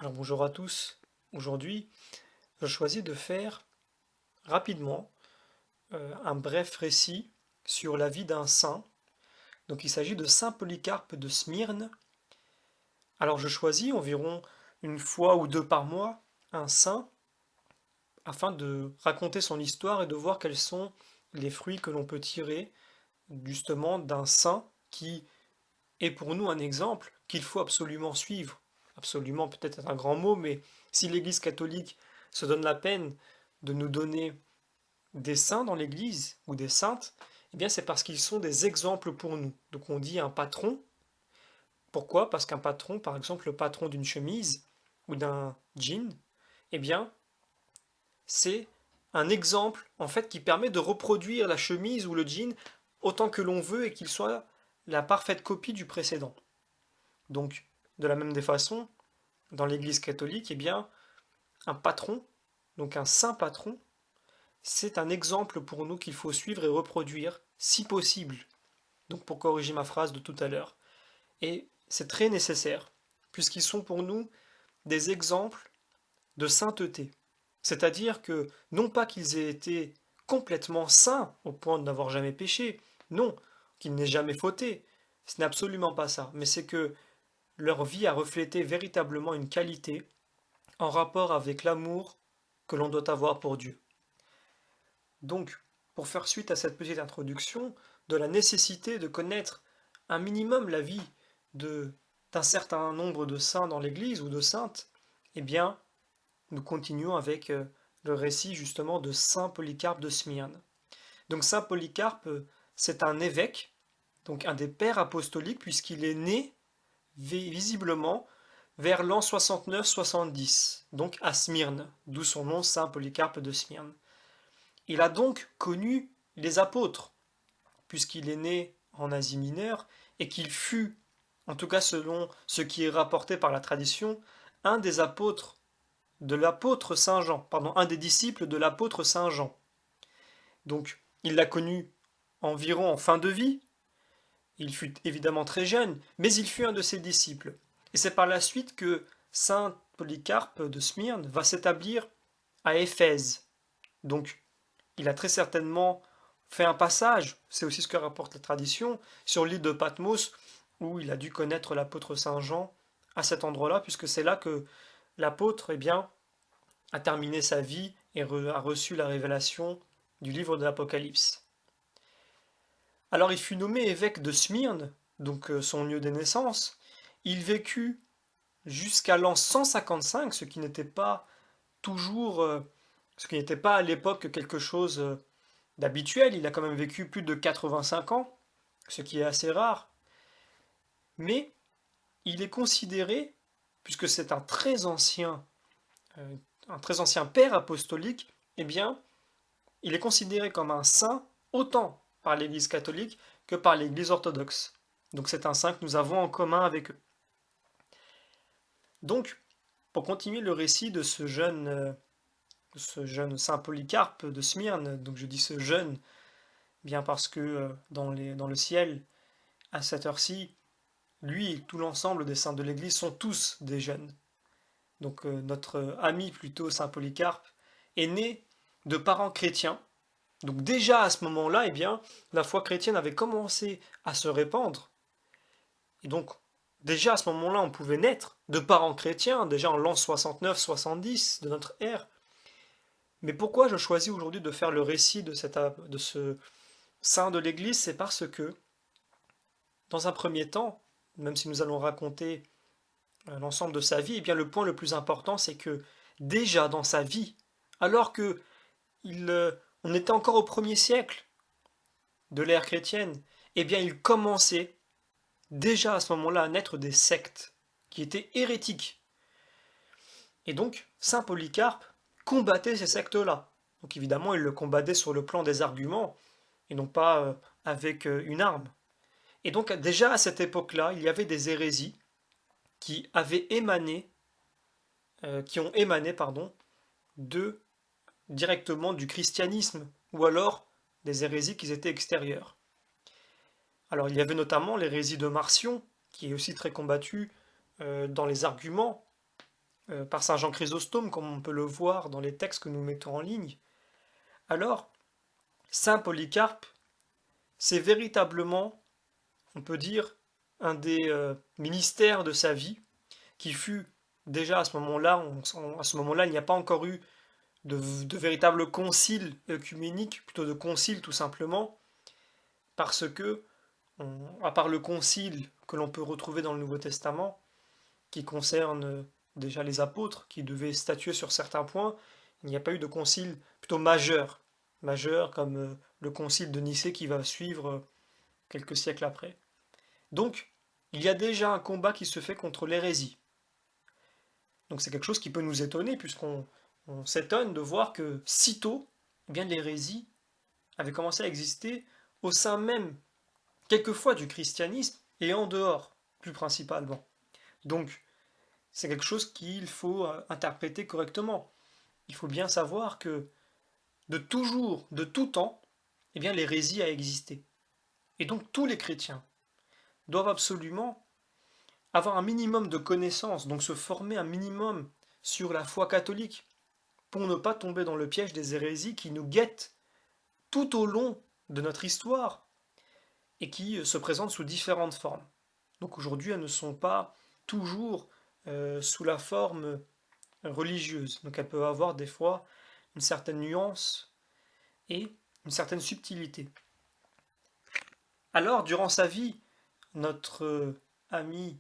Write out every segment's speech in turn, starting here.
Alors bonjour à tous. Aujourd'hui, je choisis de faire rapidement un bref récit sur la vie d'un saint. Donc il s'agit de Saint Polycarpe de Smyrne. Alors je choisis environ une fois ou deux par mois un saint afin de raconter son histoire et de voir quels sont les fruits que l'on peut tirer justement d'un saint qui est pour nous un exemple qu'il faut absolument suivre. Absolument peut-être un grand mot, mais si l'Église catholique se donne la peine de nous donner des saints dans l'Église ou des saintes, eh bien c'est parce qu'ils sont des exemples pour nous. Donc on dit un patron. Pourquoi? Parce qu'un patron, par exemple le patron d'une chemise ou d'un jean, eh bien c'est un exemple en fait qui permet de reproduire la chemise ou le jean autant que l'on veut et qu'il soit la parfaite copie du précédent. Donc de la même des façons, dans l'Église catholique, eh bien un patron, donc un saint patron, c'est un exemple pour nous qu'il faut suivre et reproduire, si possible. Donc pour corriger ma phrase de tout à l'heure. Et c'est très nécessaire, puisqu'ils sont pour nous des exemples de sainteté. C'est-à-dire que, non pas qu'ils aient été complètement saints au point de n'avoir jamais péché, non, qu'ils n'aient jamais fauté, ce n'est absolument pas ça, mais c'est que leur vie a reflété véritablement une qualité en rapport avec l'amour que l'on doit avoir pour Dieu. Donc, pour faire suite à cette petite introduction, de la nécessité de connaître un minimum la vie de d'un certain nombre de saints dans l'Église ou de saintes, eh bien, nous continuons avec le récit justement de Saint Polycarpe de Smyrne. Donc Saint Polycarpe, c'est un évêque, donc un des pères apostoliques, puisqu'il est né visiblement vers l'an 69-70, donc à Smyrne, d'où son nom Saint Polycarpe de Smyrne. Il a donc connu les apôtres, puisqu'il est né en Asie mineure, et qu'il fut, en tout cas selon ce qui est rapporté par la tradition, un des apôtres de l'apôtre Saint Jean, pardon, un des disciples de l'apôtre Saint Jean. Donc, il l'a connu environ en fin de vie, il fut évidemment très jeune, mais il fut un de ses disciples. Et c'est par la suite que Saint Polycarpe de Smyrne va s'établir à Éphèse. Donc, il a très certainement fait un passage, c'est aussi ce que rapporte la tradition, sur l'île de Patmos, où il a dû connaître l'apôtre Saint Jean à cet endroit-là, puisque c'est là que l'apôtre, eh bien, a terminé sa vie et a reçu la révélation du livre de l'Apocalypse. Alors il fut nommé évêque de Smyrne, donc son lieu de naissance. Il vécut jusqu'à l'an 155, ce qui n'était pas toujours, ce qui n'était pas à l'époque quelque chose d'habituel. Il a quand même vécu plus de 85 ans, ce qui est assez rare. Mais il est considéré, puisque c'est euh, un très ancien père apostolique, eh bien, il est considéré comme un saint autant par l'Église catholique que par l'Église orthodoxe. Donc c'est un saint que nous avons en commun avec eux. Donc, pour continuer le récit de ce jeune saint Polycarpe de Smyrne, donc je dis ce jeune, bien parce que dans le ciel, à cette heure-ci, lui et tout l'ensemble des saints de l'Église sont tous des jeunes. Donc notre ami plutôt saint Polycarpe est né de parents chrétiens. Donc déjà à ce moment-là, eh bien, la foi chrétienne avait commencé à se répandre. Et donc déjà à ce moment-là, on pouvait naître de parents chrétiens, déjà en l'an 69-70 de notre ère. Mais pourquoi je choisis aujourd'hui de faire le récit de ce saint de l'Église? C'est parce que, dans un premier temps, même si nous allons raconter l'ensemble de sa vie, eh bien le point le plus important, c'est que déjà dans sa vie, alors que on était encore au premier siècle de l'ère chrétienne, eh bien il commençait déjà à ce moment-là à naître des sectes qui étaient hérétiques. Et donc, Saint Polycarpe combattait ces sectes-là. Donc évidemment, il le combattait sur le plan des arguments, et non pas avec une arme. Et donc déjà à cette époque-là, il y avait des hérésies qui avaient émané, qui ont émané, pardon, de directement du christianisme, ou alors des hérésies qui étaient extérieures. Alors il y avait notamment l'hérésie de Marcion, qui est aussi très combattue dans les arguments, par saint Jean Chrysostome, comme on peut le voir dans les textes que nous mettons en ligne, alors saint Polycarpe, c'est véritablement, on peut dire, un des ministères de sa vie, qui fut déjà à ce moment-là, il n'y a pas encore eu de véritable concile œcuménique, plutôt de concile tout simplement, parce que, à part le concile que l'on peut retrouver dans le Nouveau Testament, qui concerne déjà les apôtres, qui devaient statuer sur certains points, il n'y a pas eu de concile plutôt majeur comme le concile de Nicée qui va suivre quelques siècles après. Donc, il y a déjà un combat qui se fait contre l'hérésie. Donc c'est quelque chose qui peut nous étonner, puisqu'on s'étonne de voir que sitôt, eh bien, l'hérésie avait commencé à exister au sein même, quelquefois, du christianisme et en dehors, plus principalement. Donc, c'est quelque chose qu'il faut interpréter correctement. Il faut bien savoir que de toujours, de tout temps, eh bien, l'hérésie a existé. Et donc tous les chrétiens doivent absolument avoir un minimum de connaissances, donc se former un minimum sur la foi catholique, pour ne pas tomber dans le piège des hérésies qui nous guettent tout au long de notre histoire et qui se présentent sous différentes formes. Donc aujourd'hui, elles ne sont pas toujours sous la forme religieuse. Donc elles peuvent avoir des fois une certaine nuance et une certaine subtilité. Alors, durant sa vie, notre ami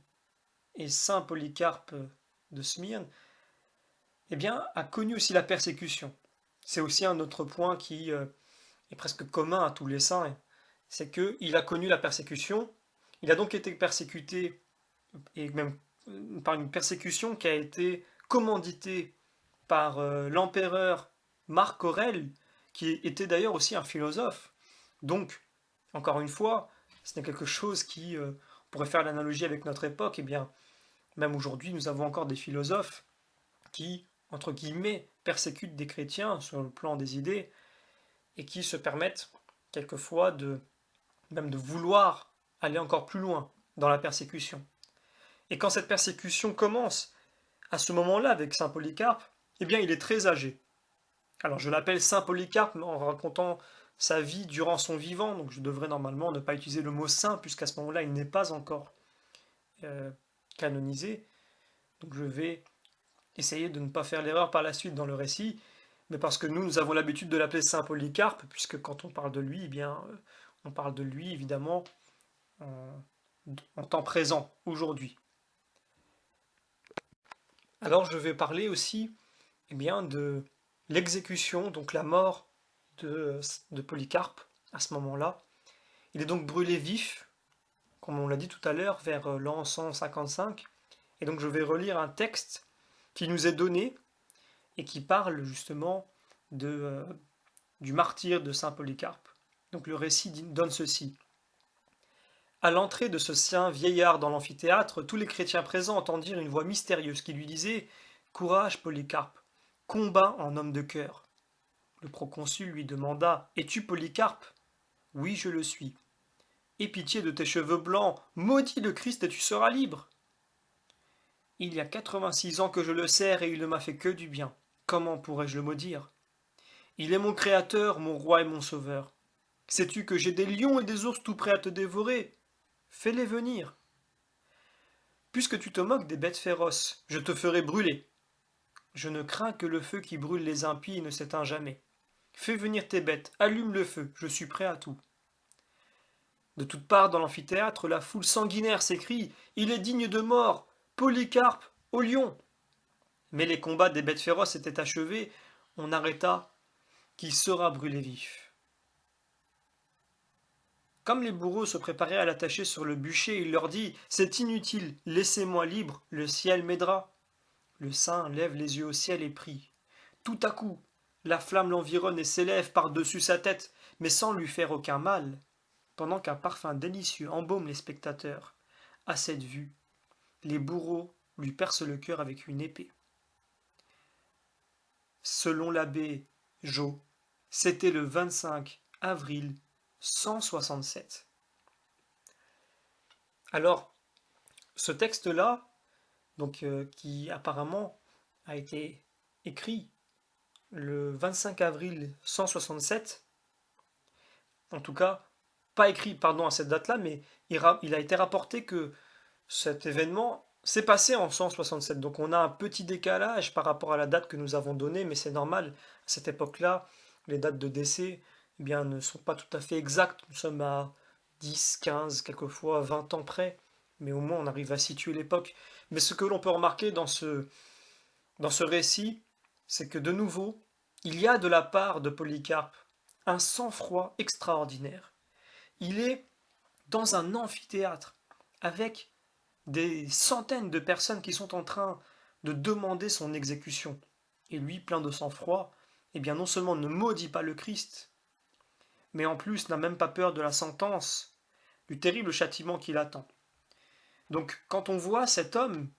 et saint Polycarpe de Smyrne, eh bien, a connu aussi la persécution. C'est aussi un autre point qui est presque commun à tous les saints, c'est qu'il a connu la persécution. Il a donc été persécuté, et même par une persécution qui a été commanditée par l'empereur Marc Aurèle, qui était d'ailleurs aussi un philosophe. Donc, encore une fois, ce n'est quelque chose qui pourrait faire l'analogie avec notre époque. Eh bien, même aujourd'hui, nous avons encore des philosophes qui, entre guillemets, persécutent des chrétiens sur le plan des idées et qui se permettent quelquefois même de vouloir aller encore plus loin dans la persécution. Et quand cette persécution commence, à ce moment-là, avec saint Polycarpe, eh bien, il est très âgé. Alors, je l'appelle saint Polycarpe en racontant sa vie durant son vivant, donc je devrais normalement ne pas utiliser le mot saint, puisqu'à ce moment-là, il n'est pas encore euh, canonisé. Donc, je vais essayer de ne pas faire l'erreur par la suite dans le récit, mais parce que nous avons l'habitude de l'appeler saint Polycarpe, puisque quand on parle de lui, eh bien, on parle de lui évidemment en temps présent, aujourd'hui. Alors je vais parler aussi eh bien, de l'exécution, donc la mort de Polycarpe à ce moment-là. Il est donc brûlé vif, comme on l'a dit tout à l'heure, vers l'an 155. Et donc je vais relire un texte qui nous est donné et qui parle justement du martyre de saint Polycarpe. Donc le récit donne ceci. À l'entrée de ce saint vieillard dans l'amphithéâtre, tous les chrétiens présents entendirent une voix mystérieuse qui lui disait « Courage, Polycarpe, combat en homme de cœur ». Le proconsul lui demanda « Es-tu Polycarpe ?»« Oui, je le suis. »« Aie pitié de tes cheveux blancs, maudis le Christ et tu seras libre. »« Il y a 86 ans que je le sers et il ne m'a fait que du bien. Comment pourrais-je le maudire ? Il est mon créateur, mon roi et mon sauveur. Sais-tu que j'ai des lions et des ours tout prêts à te dévorer ? Fais-les venir. Puisque tu te moques des bêtes féroces, je te ferai brûler. Je ne crains que le feu qui brûle les impies ne s'éteint jamais. Fais venir tes bêtes, allume le feu, je suis prêt à tout. De toutes parts dans l'amphithéâtre, la foule sanguinaire s'écrie « Il est digne de mort, Polycarpe au lion !» Mais les combats des bêtes féroces étaient achevés, on arrêta qui sera brûlé vif. Comme les bourreaux se préparaient à l'attacher sur le bûcher, il leur dit « C'est inutile, laissez-moi libre, le ciel m'aidera. » Le saint lève les yeux au ciel et prie. Tout à coup, la flamme l'environne et s'élève par-dessus sa tête, mais sans lui faire aucun mal, pendant qu'un parfum délicieux embaume les spectateurs. À cette vue, les bourreaux lui percent le cœur avec une épée. Selon l'abbé Jo, c'était le 25 avril 167. Alors, ce texte-là, donc qui apparemment a été écrit le 25 avril 167, en tout cas, pas écrit, pardon, à cette date-là, mais il a été rapporté que cet événement s'est passé en 167. Donc on a un petit décalage par rapport à la date que nous avons donnée, mais c'est normal. À cette époque-là, les dates de décès eh bien, ne sont pas tout à fait exactes. Nous sommes à 10, 15, quelquefois 20 ans près, mais au moins on arrive à situer l'époque. Mais ce que l'on peut remarquer dans ce récit, c'est que de nouveau, il y a de la part de Polycarpe un sang-froid extraordinaire. Il est dans un amphithéâtre avec des centaines de personnes qui sont en train de demander son exécution. Et lui, plein de sang-froid, eh bien non seulement ne maudit pas le Christ, mais en plus n'a même pas peur de la sentence, du terrible châtiment qui l'attend. Donc quand on voit cet homme,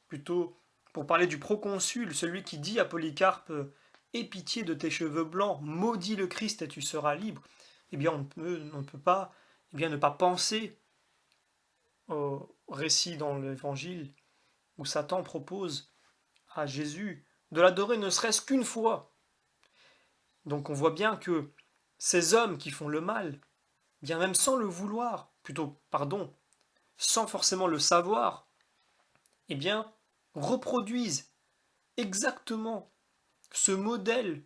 plutôt pour parler du proconsul, celui qui dit à Polycarpe aie pitié de tes cheveux blancs, maudis le Christ et tu seras libre, eh bien on ne peut pas ne pas penser au récit dans l'Évangile où Satan propose à Jésus de l'adorer ne serait-ce qu'une fois. Donc on voit bien que ces hommes qui font le mal, bien même sans le vouloir, sans forcément le savoir, eh bien, reproduisent exactement ce modèle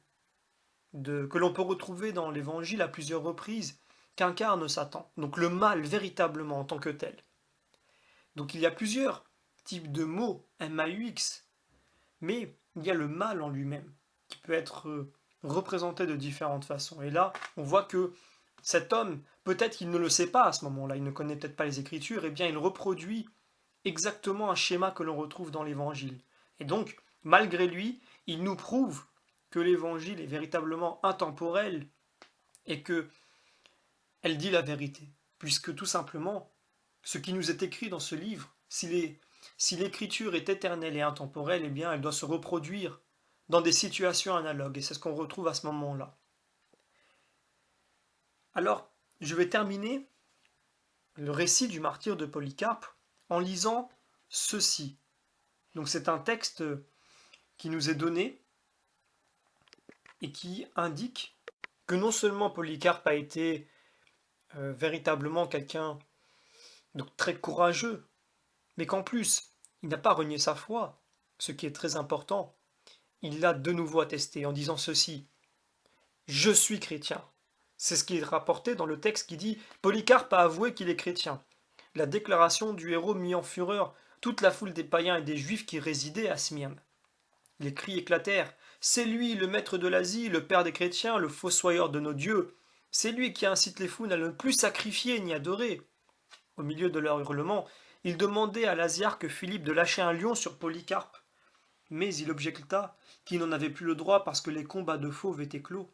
que l'on peut retrouver dans l'Évangile à plusieurs reprises, qu'incarne Satan. Donc le mal véritablement en tant que tel. Donc il y a plusieurs types de mots, M-A-U-X, mais il y a le mal en lui-même, qui peut être représenté de différentes façons. Et là, on voit que cet homme, peut-être qu'il ne le sait pas à ce moment-là, il ne connaît peut-être pas les Écritures, et bien il reproduit exactement un schéma que l'on retrouve dans l'Évangile. Et donc, malgré lui, il nous prouve que l'Évangile est véritablement intemporel et que elle dit la vérité, puisque tout simplement, ce qui nous est écrit dans ce livre, si l'écriture est éternelle et intemporelle, eh bien elle doit se reproduire dans des situations analogues, et c'est ce qu'on retrouve à ce moment-là. Alors, je vais terminer le récit du martyre de Polycarpe en lisant ceci. Donc c'est un texte qui nous est donné et qui indique que non seulement Polycarpe a été véritablement quelqu'un de très courageux, mais qu'en plus, il n'a pas renié sa foi, ce qui est très important. Il l'a de nouveau attesté en disant ceci: je suis chrétien. C'est ce qui est rapporté dans le texte qui dit Polycarpe a avoué qu'il est chrétien. La déclaration du héros mit en fureur toute la foule des païens et des juifs qui résidaient à Smyrne. Les cris éclatèrent: c'est lui, le maître de l'Asie, le père des chrétiens, le fossoyeur de nos dieux. C'est lui qui incite les foules à ne plus sacrifier ni adorer. Au milieu de leurs hurlements, ils demandaient à l'Asiarque Philippe de lâcher un lion sur Polycarpe. Mais il objecta qu'il n'en avait plus le droit parce que les combats de fauves étaient clos.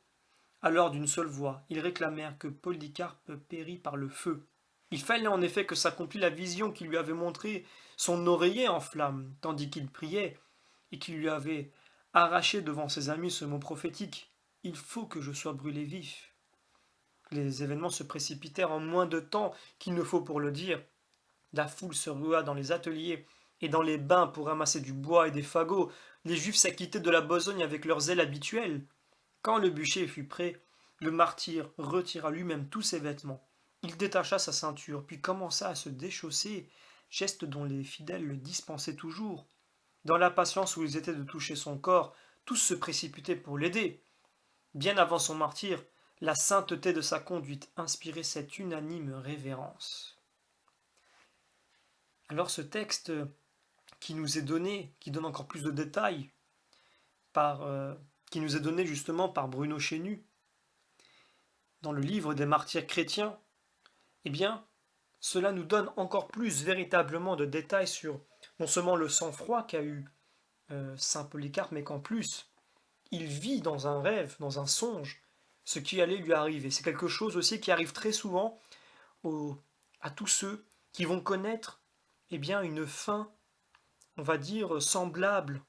Alors d'une seule voix, ils réclamèrent que Polycarpe pérît par le feu. Il fallait en effet que s'accomplît la vision qui lui avait montré son oreiller en flammes, tandis qu'il priait, et qui lui avait arraché devant ses amis ce mot prophétique: il faut que je sois brûlé vif. Les événements se précipitèrent en moins de temps qu'il ne faut pour le dire. La foule se rua dans les ateliers et dans les bains pour ramasser du bois et des fagots. Les Juifs s'acquittaient de la besogne avec leur zèle habituel. Quand le bûcher fut prêt, le martyr retira lui-même tous ses vêtements. Il détacha sa ceinture, puis commença à se déchausser, geste dont les fidèles le dispensaient toujours. Dans l'impatience où ils étaient de toucher son corps, tous se précipitaient pour l'aider. Bien avant son martyre, la sainteté de sa conduite inspirait cette unanime révérence. Alors ce texte qui nous est donné, qui donne encore plus de détails, qui nous est donné justement par Bruno Chénu, dans le livre des martyrs chrétiens, eh bien, cela nous donne encore plus véritablement de détails sur non seulement le sang-froid qu'a eu saint Polycarpe, mais qu'en plus, il vit dans un rêve, dans un songe, ce qui allait lui arriver. C'est quelque chose aussi qui arrive très souvent à tous ceux qui vont connaître eh bien, une fin, on va dire, semblable,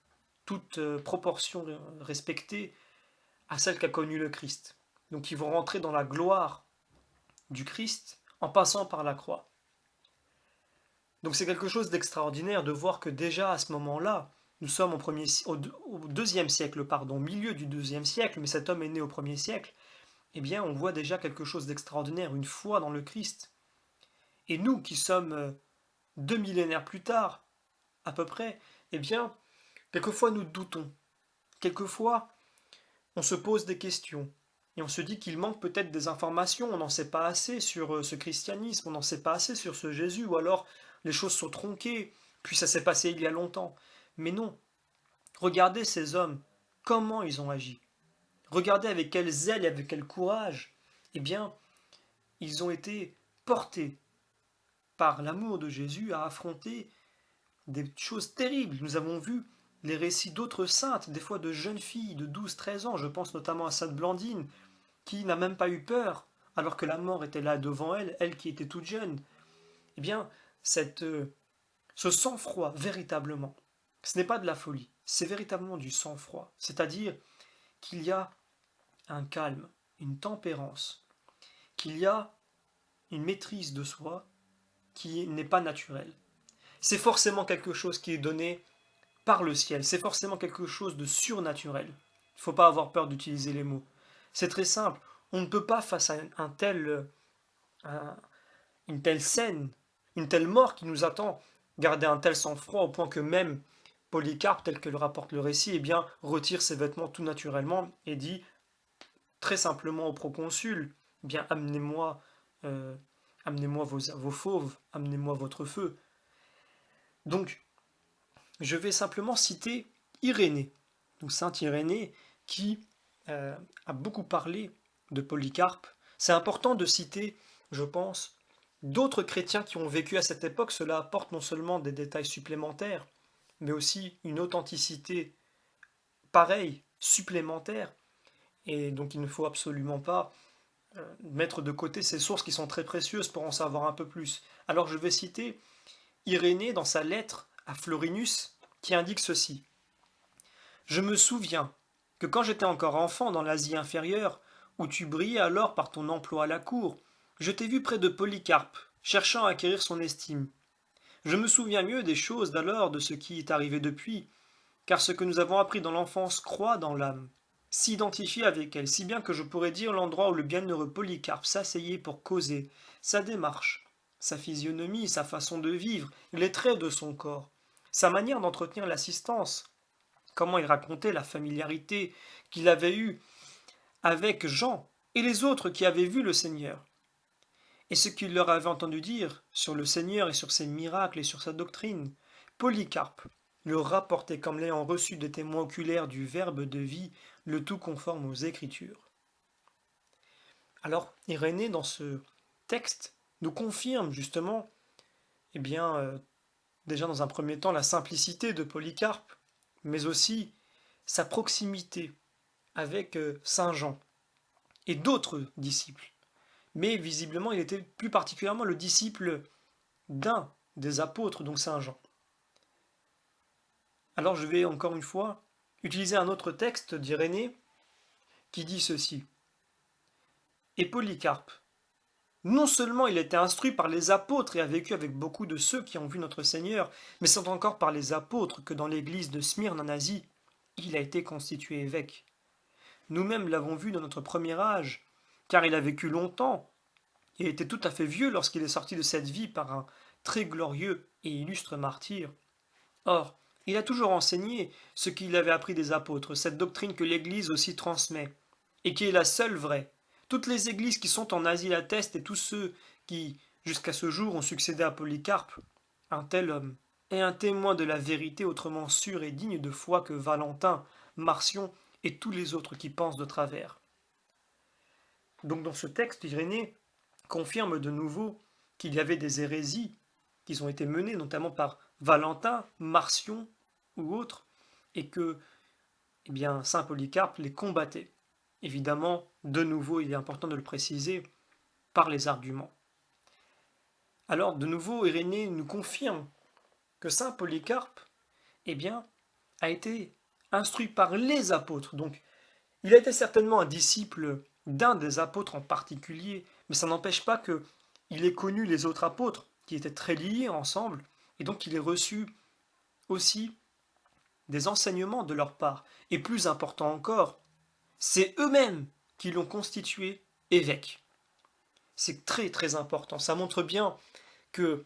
toute proportion respectée, à celle qu'a connue le Christ. Donc ils vont rentrer dans la gloire du Christ en passant par la croix. Donc c'est quelque chose d'extraordinaire de voir que déjà à ce moment-là, Nous sommes au deuxième siècle, pardon, au milieu du deuxième siècle, mais cet homme est né au premier siècle. Eh bien, on voit déjà quelque chose d'extraordinaire, une foi dans le Christ. Et nous, qui sommes 2 millénaires plus tard, à peu près, eh bien, quelquefois nous doutons. Quelquefois, on se pose des questions. Et on se dit qu'il manque peut-être des informations, on n'en sait pas assez sur ce christianisme, on n'en sait pas assez sur ce Jésus, ou alors les choses sont tronquées, puis ça s'est passé il y a longtemps. Mais non, regardez ces hommes, comment ils ont agi. Regardez avec quel zèle et avec quel courage, eh bien, ils ont été portés par l'amour de Jésus à affronter des choses terribles. Nous avons vu les récits d'autres saintes, des fois de jeunes filles de 12-13 ans, je pense notamment à Sainte Blandine, qui n'a même pas eu peur, alors que la mort était là devant elle, elle qui était toute jeune. Eh bien, ce sang-froid, véritablement, ce n'est pas de la folie, c'est véritablement du sang-froid. C'est-à-dire qu'il y a un calme, une tempérance, qu'il y a une maîtrise de soi qui n'est pas naturelle. C'est forcément quelque chose qui est donné par le ciel, c'est forcément quelque chose de surnaturel. Il ne faut pas avoir peur d'utiliser les mots. C'est très simple, on ne peut pas face à une telle scène, une telle mort qui nous attend, garder un tel sang-froid au point que même Polycarpe, tel que le rapporte le récit, eh bien, retire ses vêtements tout naturellement et dit très simplement au proconsul, eh bien, euh, amenez-moi vos fauves, amenez-moi votre feu. Donc, je vais simplement citer Irénée, donc saint Irénée, qui a beaucoup parlé de Polycarpe. C'est important de citer, je pense, d'autres chrétiens qui ont vécu à cette époque. Cela apporte non seulement des détails supplémentaires, mais aussi une authenticité pareille, supplémentaire. Et donc il ne faut absolument pas mettre de côté ces sources qui sont très précieuses pour en savoir un peu plus. Alors je vais citer Irénée dans sa lettre à Florinus qui indique ceci. Je me souviens que quand j'étais encore enfant dans l'Asie inférieure, où tu brillais alors par ton emploi à la cour, je t'ai vu près de Polycarpe, cherchant à acquérir son estime. Je me souviens mieux des choses d'alors de ce qui est arrivé depuis, car ce que nous avons appris dans l'enfance croît dans l'âme, s'identifie avec elle, si bien que je pourrais dire l'endroit où le bienheureux Polycarpe s'asseyait pour causer, sa démarche, sa physionomie, sa façon de vivre, les traits de son corps, sa manière d'entretenir l'assistance, comment il racontait la familiarité qu'il avait eue avec Jean et les autres qui avaient vu le Seigneur, et ce qu'il leur avait entendu dire sur le Seigneur et sur ses miracles et sur sa doctrine. Polycarpe le rapportait comme l'ayant reçu des témoins oculaires du Verbe de vie, le tout conforme aux Écritures. Alors, Irénée, dans ce texte, nous confirme justement, eh bien, déjà dans un premier temps, la simplicité de Polycarpe, mais aussi sa proximité avec Saint Jean et d'autres disciples. Mais visiblement, il était plus particulièrement le disciple d'un des apôtres, donc Saint Jean. Alors je vais encore une fois utiliser un autre texte d'Irénée qui dit ceci. Et Polycarpe, non seulement il était instruit par les apôtres et a vécu avec beaucoup de ceux qui ont vu notre Seigneur, mais c'est encore par les apôtres que dans l'église de Smyrne en Asie, il a été constitué évêque. Nous-mêmes l'avons vu dans notre premier âge, car il a vécu longtemps et était tout à fait vieux lorsqu'il est sorti de cette vie par un très glorieux et illustre martyr. Or, il a toujours enseigné ce qu'il avait appris des apôtres, cette doctrine que l'Église aussi transmet, et qui est la seule vraie. Toutes les églises qui sont en Asie l'attestent, et tous ceux qui, jusqu'à ce jour, ont succédé à Polycarpe, un tel homme, est un témoin de la vérité autrement sûr et digne de foi que Valentin, Marcion et tous les autres qui pensent de travers. Donc dans ce texte, Irénée confirme de nouveau qu'il y avait des hérésies qui ont été menées notamment par Valentin, Marcion ou autres, et que eh bien, saint Polycarpe les combattait. Évidemment, de nouveau, il est important de le préciser, par les arguments. Alors, de nouveau, Irénée nous confirme que saint Polycarpe, eh bien, a été instruit par les apôtres. Donc, il a été certainement un disciple d'un des apôtres en particulier, mais ça n'empêche pas qu'il ait connu les autres apôtres, qui étaient très liés ensemble, et donc il ait reçu aussi des enseignements de leur part. Et plus important encore, c'est eux-mêmes qui l'ont constitué évêque. C'est très très important. Ça montre bien que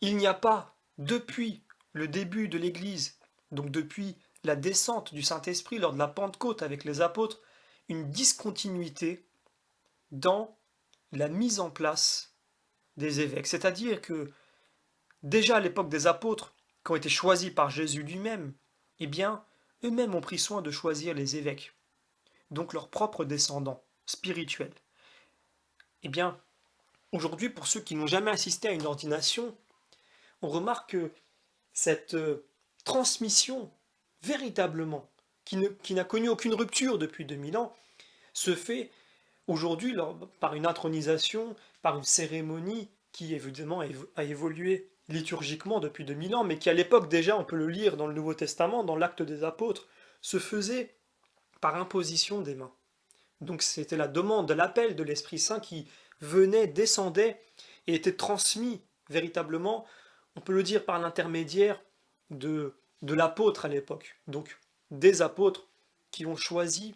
il n'y a pas, depuis le début de l'Église, donc depuis la descente du Saint-Esprit lors de la Pentecôte avec les apôtres, une discontinuité dans la mise en place des évêques. C'est-à-dire que déjà à l'époque des apôtres, qui ont été choisis par Jésus lui-même, eh bien, eux-mêmes ont pris soin de choisir les évêques, donc leurs propres descendants spirituels. Eh bien, aujourd'hui, pour ceux qui n'ont jamais assisté à une ordination, on remarque que cette transmission, véritablement, qui n'a connu aucune rupture depuis 2000 ans, se fait aujourd'hui par une intronisation, par une cérémonie qui évidemment a évolué liturgiquement depuis 2000 ans, mais qui à l'époque déjà, on peut le lire dans le Nouveau Testament, dans l'Acte des Apôtres, se faisait par imposition des mains. Donc c'était la demande, l'appel de l'Esprit Saint qui venait, descendait et était transmis véritablement, on peut le dire par l'intermédiaire de l'apôtre à l'époque. Donc des apôtres qui ont choisi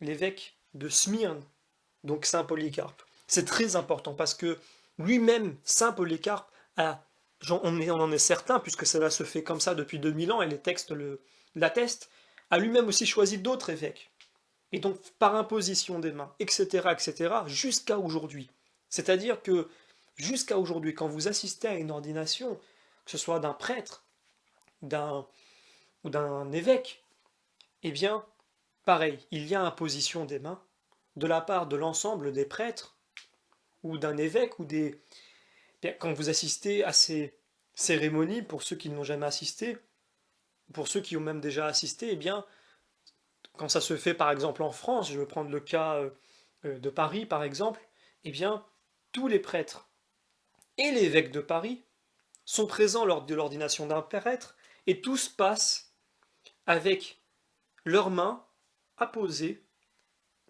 l'évêque de Smyrne, donc Saint Polycarpe. C'est très important parce que lui-même, Saint Polycarpe, on en est certain, puisque cela se fait comme ça depuis 2000 ans et les textes l'attestent, a lui-même aussi choisi d'autres évêques. Et donc par imposition des mains, etc., etc., jusqu'à aujourd'hui. C'est-à-dire que jusqu'à aujourd'hui, quand vous assistez à une ordination, que ce soit d'un prêtre, ou d'un évêque, eh bien, pareil, il y a imposition des mains de la part de l'ensemble des prêtres, ou d'un évêque, quand vous assistez à ces cérémonies, pour ceux qui n'ont jamais assisté, pour ceux qui ont même déjà assisté, eh bien, quand ça se fait par exemple en France, je vais prendre le cas de Paris par exemple, eh bien, tous les prêtres et l'évêque de Paris sont présents lors de l'ordination d'un prêtre, et tous passent avec leurs mains apposées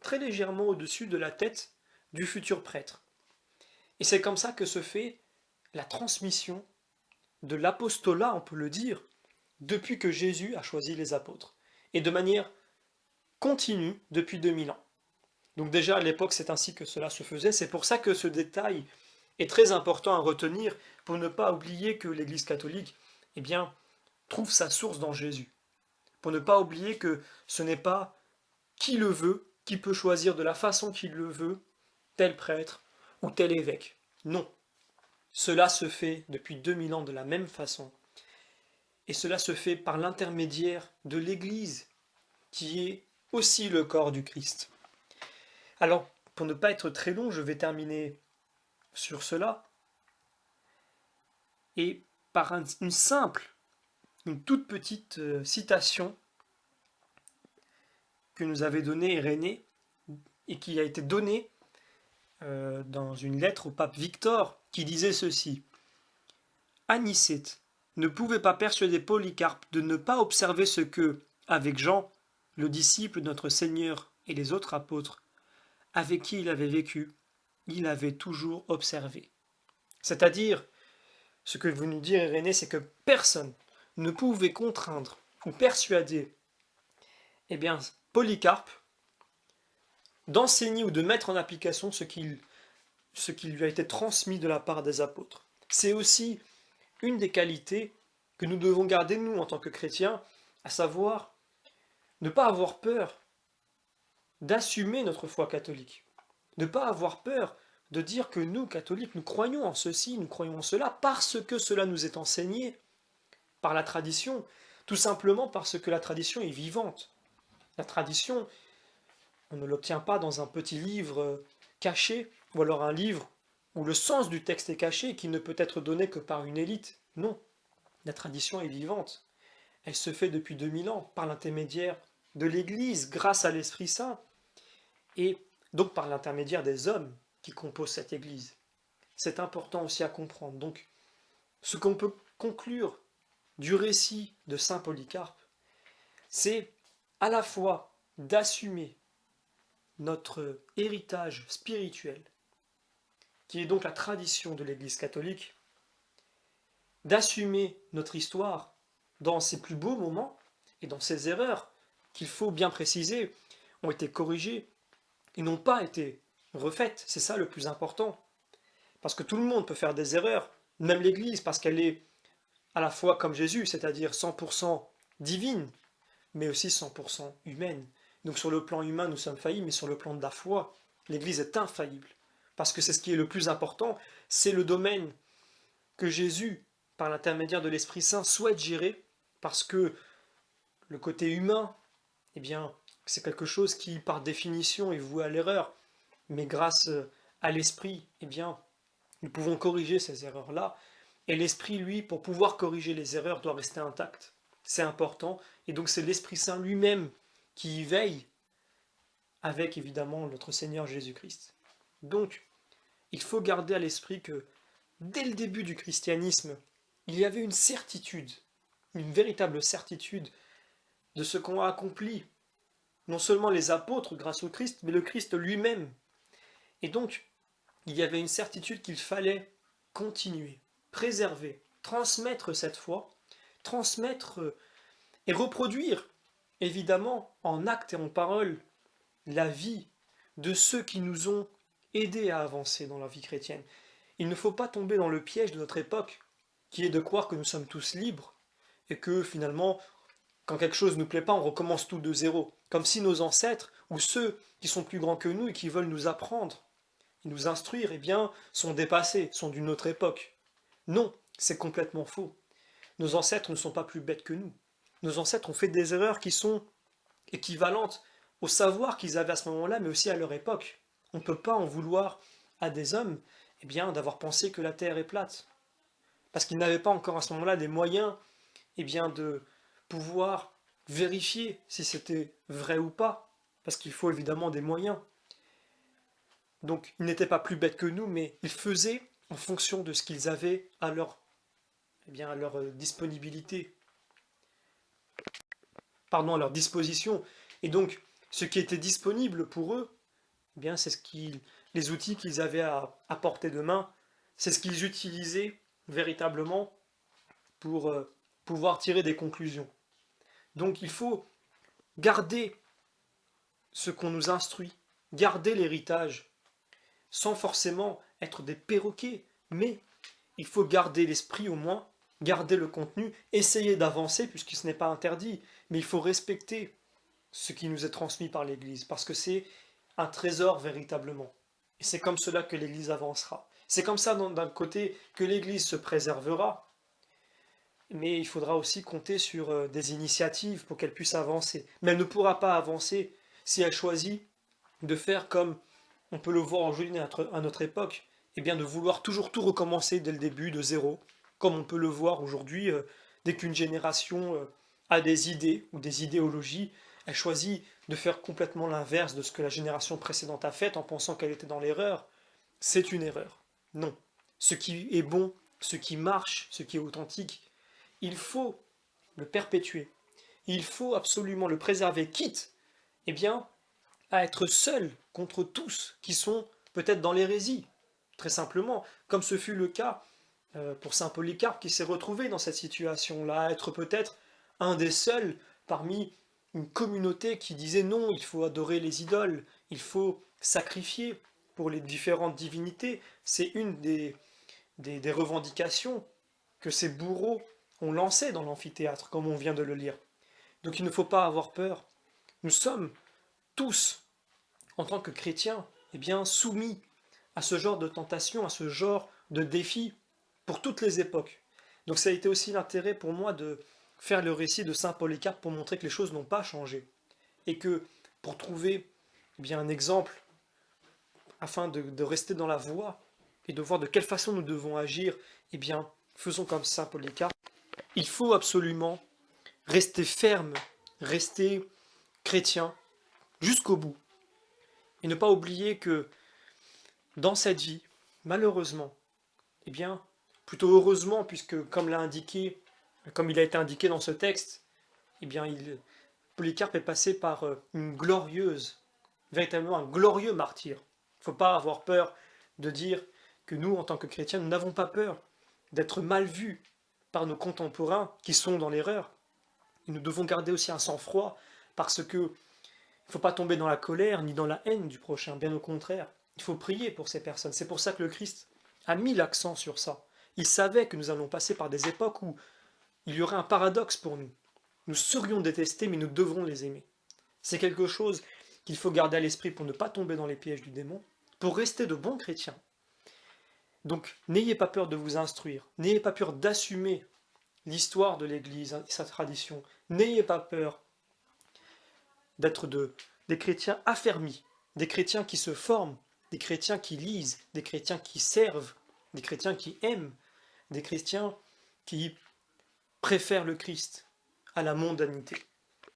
très légèrement au-dessus de la tête du futur prêtre. Et c'est comme ça que se fait la transmission de l'apostolat, on peut le dire, depuis que Jésus a choisi les apôtres, et de manière continue depuis 2000 ans. Donc déjà à l'époque c'est ainsi que cela se faisait, c'est pour ça que ce détail est très important à retenir, pour ne pas oublier que l'Église catholique, eh bien, trouve sa source dans Jésus. Pour ne pas oublier que ce n'est pas qui le veut, qui peut choisir de la façon qu'il le veut, tel prêtre ou tel évêque. Non. Cela se fait depuis 2000 ans de la même façon. Et cela se fait par l'intermédiaire de l'Église, qui est aussi le corps du Christ. Alors, pour ne pas être très long, je vais terminer sur cela. Et par une toute petite citation que nous avait donnée Irénée et qui a été donnée dans une lettre au pape Victor qui disait ceci. Anicète ne pouvait pas persuader Polycarpe de ne pas observer ce que, avec Jean, le disciple de notre Seigneur et les autres apôtres, avec qui il avait vécu, il avait toujours observé. C'est-à-dire, ce que veut nous dire Irénée, c'est que personne ne pouvait contraindre ou persuader eh bien, Polycarpe d'enseigner ou de mettre en application ce qui lui a été transmis de la part des apôtres. C'est aussi une des qualités que nous devons garder, nous, en tant que chrétiens, à savoir ne pas avoir peur d'assumer notre foi catholique, ne pas avoir peur de dire que nous, catholiques, nous croyons en ceci, nous croyons en cela, parce que cela nous est enseigné par la tradition, tout simplement parce que la tradition est vivante. La tradition, on ne l'obtient pas dans un petit livre caché, ou alors un livre où le sens du texte est caché et qui ne peut être donné que par une élite. Non, la tradition est vivante. Elle se fait depuis 2000 ans par l'intermédiaire de l'Église, grâce à l'Esprit Saint, et donc par l'intermédiaire des hommes qui composent cette Église. C'est important aussi à comprendre. Donc, ce qu'on peut conclure du récit de Saint Polycarpe, c'est à la fois d'assumer notre héritage spirituel, qui est donc la tradition de l'Église catholique, d'assumer notre histoire dans ses plus beaux moments, Et dans ces erreurs, qu'il faut bien préciser, ont été corrigées et n'ont pas été refaites. C'est ça le plus important. Parce que tout le monde peut faire des erreurs, même l'Église, parce qu'elle est à la fois comme Jésus, c'est-à-dire 100% divine, mais aussi 100% humaine. Donc sur le plan humain, nous sommes faillibles, mais sur le plan de la foi, l'Église est infaillible. Parce que c'est ce qui est le plus important, c'est le domaine que Jésus, par l'intermédiaire de l'Esprit Saint, souhaite gérer, parce que le côté humain, eh bien, c'est quelque chose qui, par définition, est voué à l'erreur. Mais grâce à l'Esprit, eh bien, nous pouvons corriger ces erreurs-là. Et l'Esprit, lui, pour pouvoir corriger les erreurs, doit rester intact. C'est important. Et donc c'est l'Esprit Saint lui-même qui y veille, avec évidemment notre Seigneur Jésus-Christ. Donc, il faut garder à l'esprit que dès le début du christianisme, il y avait une certitude, une véritable certitude de ce qu'ont accompli non seulement les apôtres grâce au Christ, mais le Christ lui-même. Et donc, il y avait une certitude qu'il fallait continuer, préserver, transmettre cette foi, transmettre et reproduire, évidemment, en actes et en paroles, la vie de ceux qui nous ont aidés à avancer dans la vie chrétienne. Il ne faut pas tomber dans le piège de notre époque, qui est de croire que nous sommes tous libres, et que finalement, quand quelque chose ne nous plaît pas, on recommence tout de zéro. Comme si nos ancêtres, ou ceux qui sont plus grands que nous et qui veulent nous apprendre, et nous instruire, eh bien, sont dépassés, sont d'une autre époque. Non, c'est complètement faux. Nos ancêtres ne sont pas plus bêtes que nous. Nos ancêtres ont fait des erreurs qui sont équivalentes au savoir qu'ils avaient à ce moment-là, mais aussi à leur époque. On ne peut pas en vouloir à des hommes, eh bien, d'avoir pensé que la Terre est plate. Parce qu'ils n'avaient pas encore à ce moment-là des moyens, eh bien, de pouvoir vérifier si c'était vrai ou pas. Parce qu'il faut évidemment des moyens. Donc, ils n'étaient pas plus bêtes que nous, mais ils faisaient en fonction de ce qu'ils avaient à leur, eh bien, à leur disponibilité. Pardon, à leur disposition. Et donc, ce qui était disponible pour eux, eh bien, c'est les outils qu'ils avaient à portée de main, c'est ce qu'ils utilisaient véritablement pour pouvoir tirer des conclusions. Donc il faut garder ce qu'on nous instruit, garder l'héritage, sans forcément être des perroquets, mais il faut garder l'esprit au moins, garder le contenu, essayer d'avancer, puisque ce n'est pas interdit, mais il faut respecter ce qui nous est transmis par l'Église, parce que c'est un trésor véritablement. Et c'est comme cela que l'Église avancera. C'est comme ça d'un côté que l'Église se préservera, mais il faudra aussi compter sur des initiatives pour qu'elle puisse avancer. Mais elle ne pourra pas avancer si elle choisit de faire comme on peut le voir aujourd'hui à notre époque, et bien de vouloir toujours tout recommencer dès le début, de zéro, comme on peut le voir aujourd'hui, dès qu'une génération a des idées ou des idéologies, elle choisit de faire complètement l'inverse de ce que la génération précédente a fait en pensant qu'elle était dans l'erreur. C'est une erreur. Non. Ce qui est bon, ce qui marche, ce qui est authentique, il faut le perpétuer. Il faut absolument le préserver, quitte, eh bien, à être seul contre tous qui sont peut-être dans l'hérésie, très simplement, comme ce fut le cas pour saint Polycarpe qui s'est retrouvé dans cette situation-là, à être peut-être un des seuls parmi une communauté qui disait non, il faut adorer les idoles, il faut sacrifier pour les différentes divinités. C'est une des revendications que ces bourreaux ont lancées dans l'amphithéâtre, comme on vient de le lire. Donc il ne faut pas avoir peur. Nous sommes tous, en tant que chrétiens, eh bien, soumis à ce genre de tentation, à ce genre de défi pour toutes les époques. Donc ça a été aussi l'intérêt pour moi de faire le récit de saint Polycarpe pour montrer que les choses n'ont pas changé. Et que pour trouver eh bien, un exemple, afin de rester dans la voie et de voir de quelle façon nous devons agir, eh bien, faisons comme saint Polycarpe. Il faut absolument rester ferme, rester chrétien jusqu'au bout. Et ne pas oublier que dans cette vie, malheureusement, eh bien, plutôt heureusement, puisque comme il a été indiqué dans ce texte, eh bien, Polycarpe est passé par une glorieuse, véritablement un glorieux martyre. Il ne faut pas avoir peur de dire que nous, en tant que chrétiens, nous n'avons pas peur d'être mal vus par nos contemporains qui sont dans l'erreur. Et nous devons garder aussi un sang-froid, parce que il ne faut pas tomber dans la colère ni dans la haine du prochain, bien au contraire. Il faut prier pour ces personnes. C'est pour ça que le Christ a mis l'accent sur ça. Il savait que nous allons passer par des époques où il y aurait un paradoxe pour nous. Nous serions détestés, mais nous devrons les aimer. C'est quelque chose qu'il faut garder à l'esprit pour ne pas tomber dans les pièges du démon, pour rester de bons chrétiens. Donc, n'ayez pas peur de vous instruire, n'ayez pas peur d'assumer l'histoire de l'Église et sa tradition, n'ayez pas peur d'être des chrétiens affermis, des chrétiens qui se forment, des chrétiens qui lisent, des chrétiens qui servent, des chrétiens qui aiment, des chrétiens qui préfèrent le Christ à la mondanité.